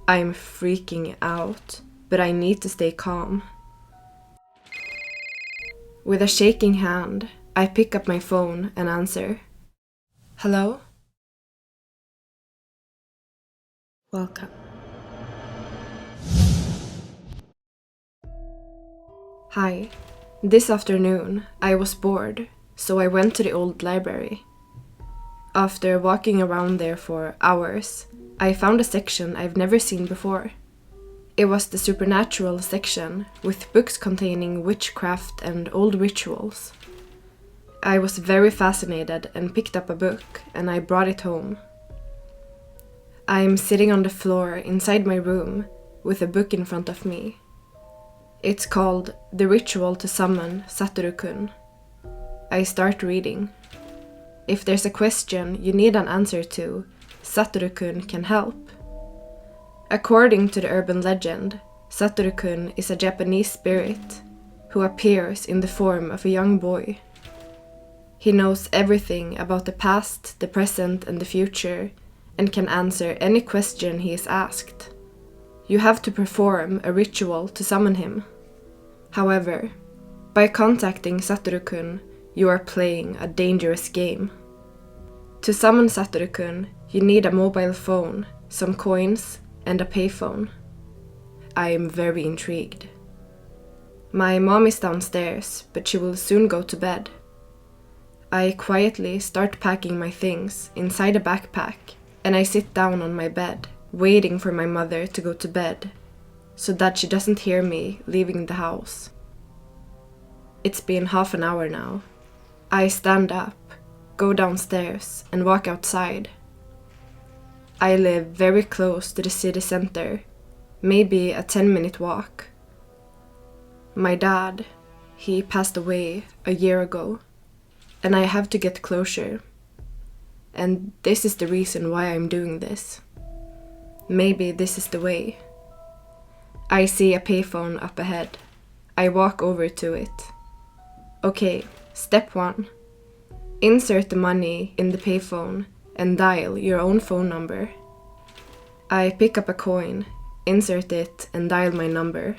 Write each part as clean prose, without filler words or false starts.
I'm freaking out, but I need to stay calm. With a shaking hand, I pick up my phone and answer. Hello? Welcome. Hi. This afternoon, I was bored, so I went to the old library. After walking around there for hours, I found a section I've never seen before. It was the supernatural section, with books containing witchcraft and old rituals. I was very fascinated and picked up a book, and I brought it home. I'm sitting on the floor inside my room with a book in front of me. It's called The Ritual to Summon Satoru-kun. I start reading. If there's a question you need an answer to, Satoru-kun can help. According to the urban legend, Satoru-kun is a Japanese spirit who appears in the form of a young boy. He knows everything about the past, the present, and the future, and can answer any question he is asked. You have to perform a ritual to summon him. However, by contacting Satoru-kun, you are playing a dangerous game. To summon Satoru-kun, you need a mobile phone, some coins, and a payphone. I am very intrigued. My mom is downstairs, but she will soon go to bed. I quietly start packing my things inside a backpack, and I sit down on my bed, waiting for my mother to go to bed, so that she doesn't hear me leaving the house. It's been half an hour now. I stand up, go downstairs, and walk outside. I live very close to the city center, maybe a 10-minute walk. My dad, he passed away a year ago, and I have to get closure. And this is the reason why I'm doing this. Maybe this is the way. I see a payphone up ahead. I walk over to it. Okay, step 1. Insert the money in the payphone and dial your own phone number. I pick up a coin, insert it, and dial my number.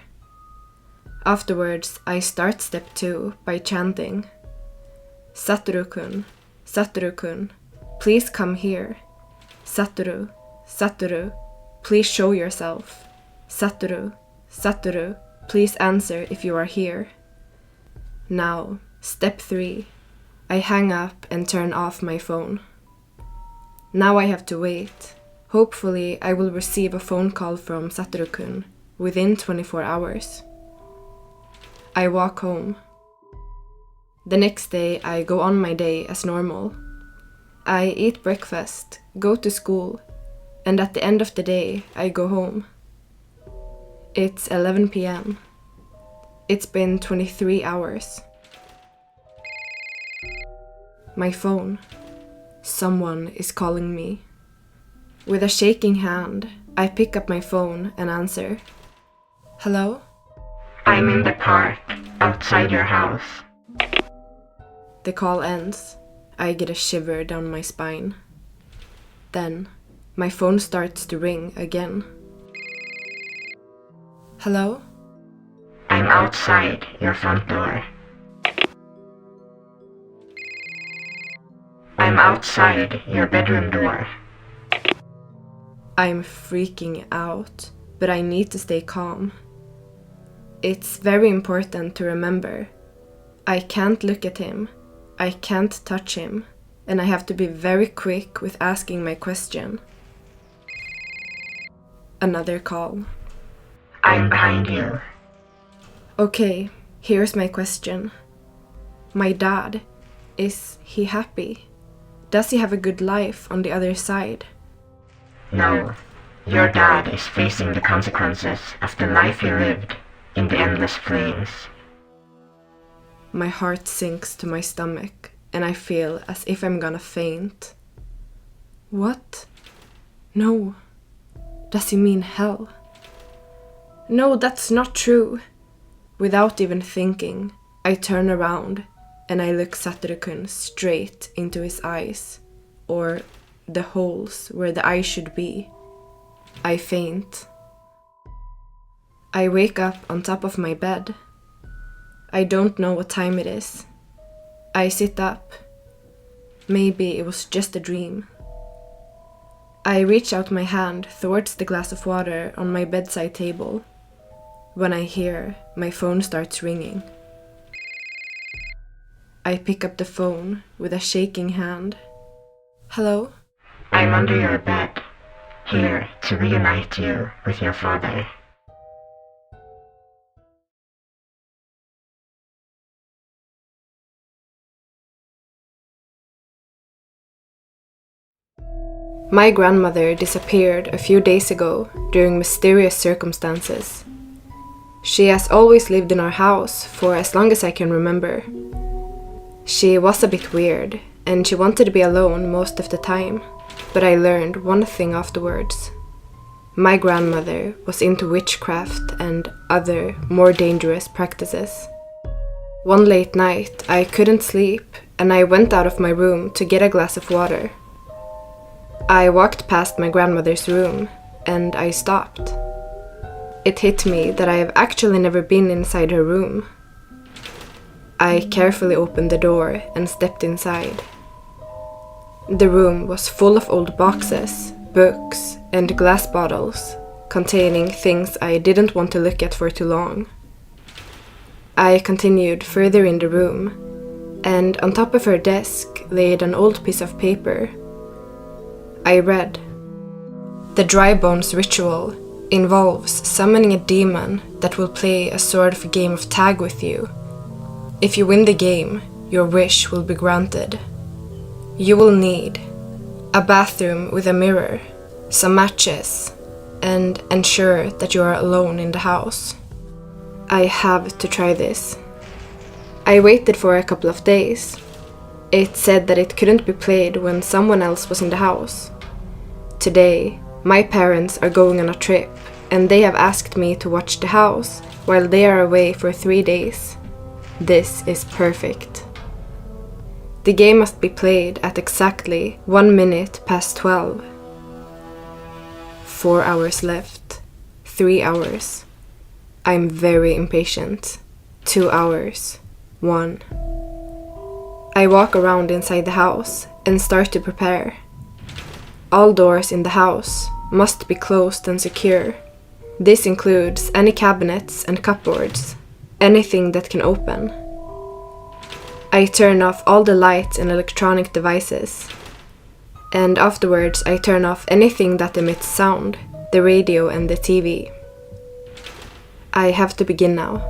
Afterwards, I start step 2 by chanting, Satoru-kun, Satoru-kun, please come here. Satoru, Satoru, please show yourself. Satoru, Satoru, please answer if you are here. Now, step 3. I hang up and turn off my phone. Now I have to wait. Hopefully, I will receive a phone call from Satoru-kun within 24 hours. I walk home. The next day, I go on my day as normal. I eat breakfast, go to school, and at the end of the day, I go home. It's 11 p.m. It's been 23 hours. My phone. Someone is calling me. With a shaking hand, I pick up my phone and answer. Hello? I'm in the park, outside your house. The call ends. I get a shiver down my spine. Then, my phone starts to ring again. Hello? I'm outside your front door. I'm outside your bedroom door. I'm freaking out, but I need to stay calm. It's very important to remember. I can't look at him, I can't touch him, and I have to be very quick with asking my question. Another call. I'm behind you. Okay, here's my question. My dad, is he happy? Does he have a good life on the other side? No, your dad is facing the consequences of the life he lived in the endless flames. My heart sinks to my stomach, and I feel as if I'm gonna faint. What? No. Does he mean hell? No, that's not true. Without even thinking, I turn around and I look Satoru-kun straight into his eyes, or the holes where the eyes should be. I faint. I wake up on top of my bed. I don't know what time it is. I sit up. Maybe it was just a dream. I reach out my hand towards the glass of water on my bedside table when I hear my phone starts ringing. I pick up the phone with a shaking hand. Hello? I'm under your bed, here to reunite you with your father. My grandmother disappeared a few days ago during mysterious circumstances. She has always lived in our house for as long as I can remember. She was a bit weird, and she wanted to be alone most of the time, but I learned one thing afterwards. My grandmother was into witchcraft and other, more dangerous practices. One late night, I couldn't sleep, and I went out of my room to get a glass of water. I walked past my grandmother's room, and I stopped. It hit me that I have actually never been inside her room. I carefully opened the door and stepped inside. The room was full of old boxes, books, and glass bottles containing things I didn't want to look at for too long. I continued further in the room, and on top of her desk laid an old piece of paper. I read, "The dry bones ritual involves summoning a demon that will play a sort of game of tag with you. If you win the game, your wish will be granted. You will need a bathroom with a mirror, some matches, and ensure that you are alone in the house." I have to try this. I waited for a couple of days. It said that it couldn't be played when someone else was in the house. Today, my parents are going on a trip, and they have asked me to watch the house while they are away for 3 days. This is perfect. The game must be played at exactly 1 minute past 12. 4 hours left. 3 hours. I'm very impatient. 2 hours. 1. I walk around inside the house and start to prepare. All doors in the house must be closed and secure. This includes any cabinets and cupboards, anything that can open. I turn off all the lights and electronic devices, and afterwards I turn off anything that emits sound, the radio and the TV. I have to begin now.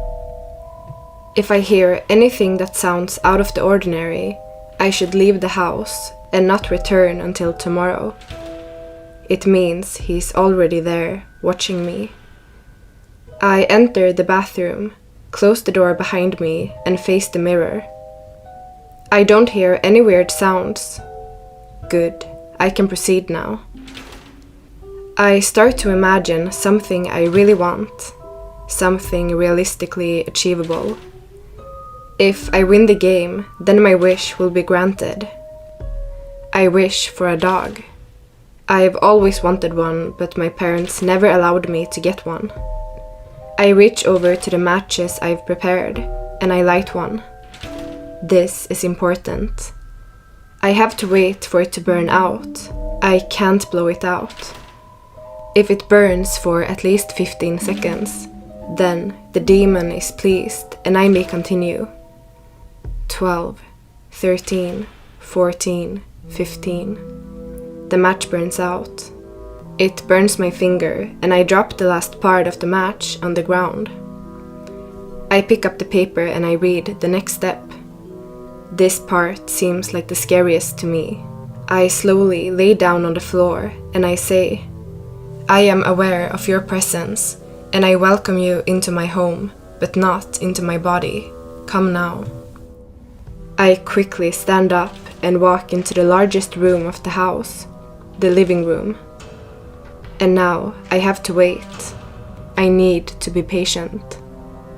If I hear anything that sounds out of the ordinary, I should leave the house and not return until tomorrow. It means he's already there, watching me. I enter the bathroom, close the door behind me, and face the mirror. I don't hear any weird sounds. Good, I can proceed now. I start to imagine something I really want, something realistically achievable. If I win the game, then my wish will be granted. I wish for a dog. I've always wanted one, but my parents never allowed me to get one. I reach over to the matches I've prepared, and I light one. This is important. I have to wait for it to burn out. I can't blow it out. If it burns for at least 15 seconds, then the demon is pleased and I may continue. 12, 13, 14, 15. The match burns out. It burns my finger and I drop the last part of the match on the ground. I pick up the paper and I read the next step. This part seems like the scariest to me. I slowly lay down on the floor and I say, "I am aware of your presence and I welcome you into my home, but not into my body. Come now." I quickly stand up and walk into the largest room of the house, the living room. And now I have to wait. I need to be patient.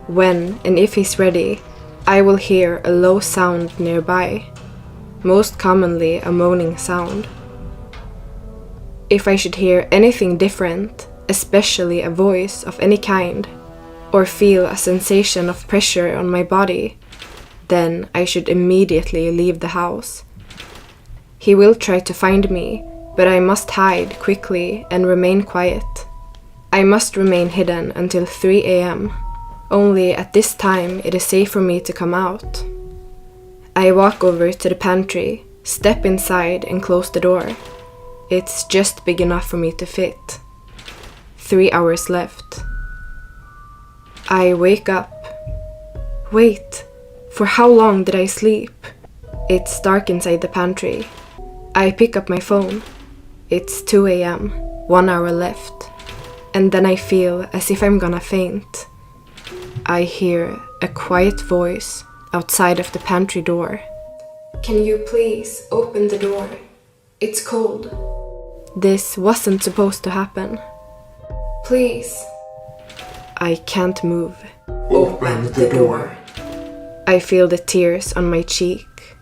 When and if he's ready, I will hear a low sound nearby, most commonly a moaning sound. If I should hear anything different, especially a voice of any kind, or feel a sensation of pressure on my body, then I should immediately leave the house. He will try to find me, but I must hide quickly and remain quiet. I must remain hidden until 3 a.m. Only at this time it is safe for me to come out. I walk over to the pantry, step inside and close the door. It's just big enough for me to fit. 3 hours left. I wake up. Wait, for how long did I sleep? It's dark inside the pantry. I pick up my phone. It's 2 a.m., 1 hour left. And then I feel as if I'm gonna faint. I hear a quiet voice outside of the pantry door. Can you please open the door? It's cold. This wasn't supposed to happen. Please. I can't move. Open the door. I feel the tears on my cheek.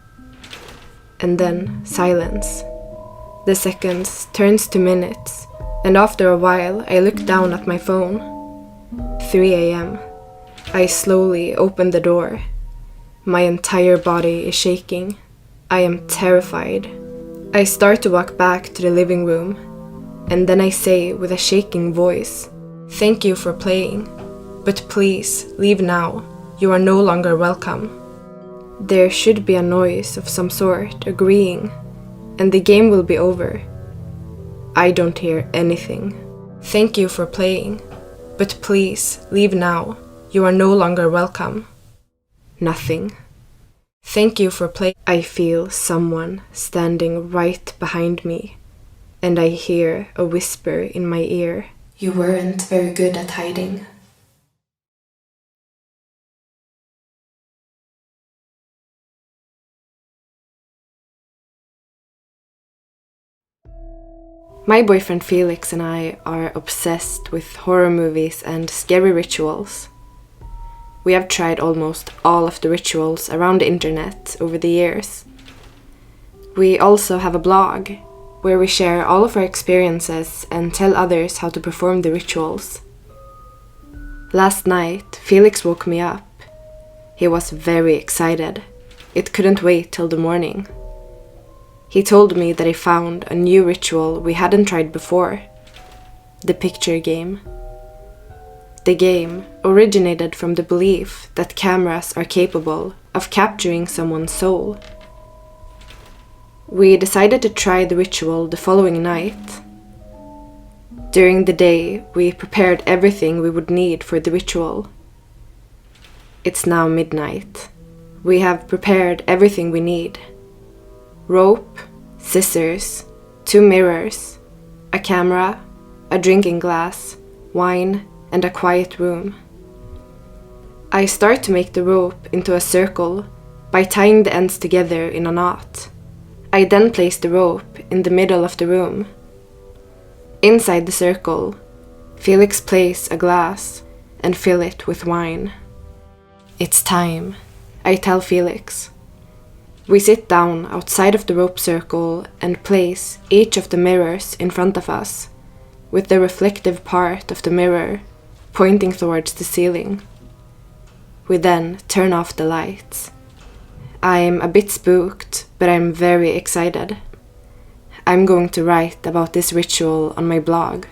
And then silence. The seconds turns to minutes, and after a while I look down at my phone. 3 a.m. I slowly open the door. My entire body is shaking. I am terrified. I start to walk back to the living room, and then I say with a shaking voice, "Thank you for playing, but please leave now. You are no longer welcome." There should be a noise of some sort agreeing, and the game will be over. I don't hear anything. "Thank you for playing, but please leave now. You are no longer welcome." Nothing. "Thank you for playing." I feel someone standing right behind me, and I hear a whisper in my ear. "You weren't very good at hiding." My boyfriend Felix and I are obsessed with horror movies and scary rituals. We have tried almost all of the rituals around the internet over the years. We also have a blog where we share all of our experiences and tell others how to perform the rituals. Last night, Felix woke me up. He was very excited. It couldn't wait till the morning. He told me that he found a new ritual we hadn't tried before, the picture game. The game originated from the belief that cameras are capable of capturing someone's soul. We decided to try the ritual the following night. During the day, we prepared everything we would need for the ritual. It's now midnight. We have prepared everything we need. Rope, scissors, 2 mirrors, a camera, a drinking glass, wine, and a quiet room. I start to make the rope into a circle by tying the ends together in a knot. I then place the rope in the middle of the room. Inside the circle, Felix places a glass and fill it with wine. It's time, I tell Felix. We sit down outside of the rope circle and place each of the mirrors in front of us, with the reflective part of the mirror pointing towards the ceiling. We then turn off the lights. I'm a bit spooked, but I'm very excited. I'm going to write about this ritual on my blog.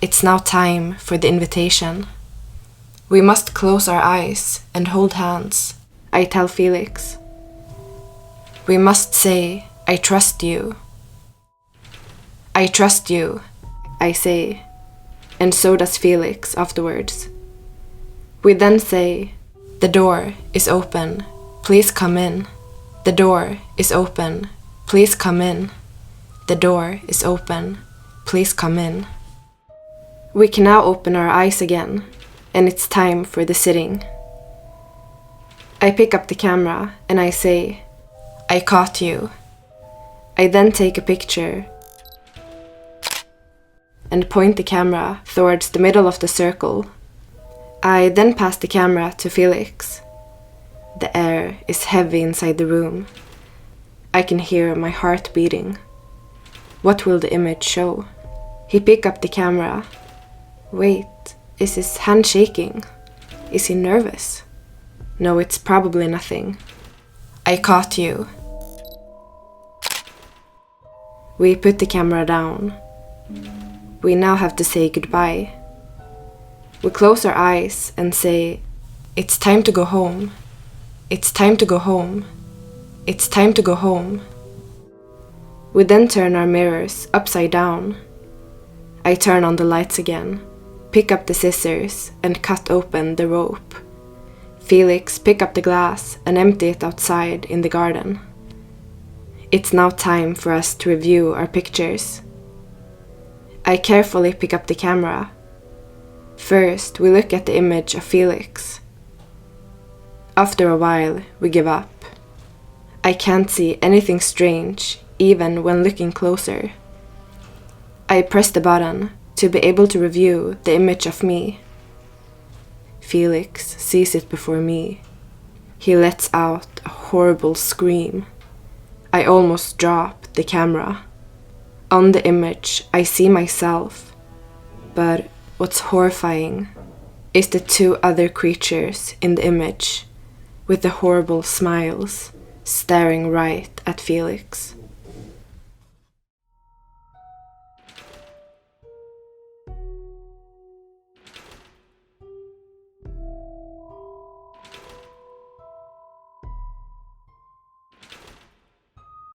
It's now time for the invitation. We must close our eyes and hold hands, I tell Felix. We must say, "I trust you." "I trust you," I say, and so does Felix afterwards. We then say, "The door is open, please come in. The door is open, please come in. The door is open, please come in." We can now open our eyes again, and it's time for the sitting. I pick up the camera and I say, "I caught you." I then take a picture and point the camera towards the middle of the circle. I then pass the camera to Felix. The air is heavy inside the room. I can hear my heart beating. What will the image show? He picked up the camera. Wait, is his hand shaking? Is he nervous? No, it's probably nothing. I caught you. We put the camera down. We now have to say goodbye. We close our eyes and say, it's time to go home. It's time to go home. It's time to go home. We then turn our mirrors upside down. I turn on the lights again, pick up the scissors and cut open the rope. Felix pick up the glass and empty it outside in the garden. It's now time for us to review our pictures. I carefully pick up the camera. First, we look at the image of Felix. After a while, we give up. I can't see anything strange, even when looking closer. I press the button to be able to review the image of me. Felix sees it before me. He lets out a horrible scream. I almost drop the camera. On the image, I see myself, but what's horrifying is the two other creatures in the image with the horrible smiles staring right at Felix.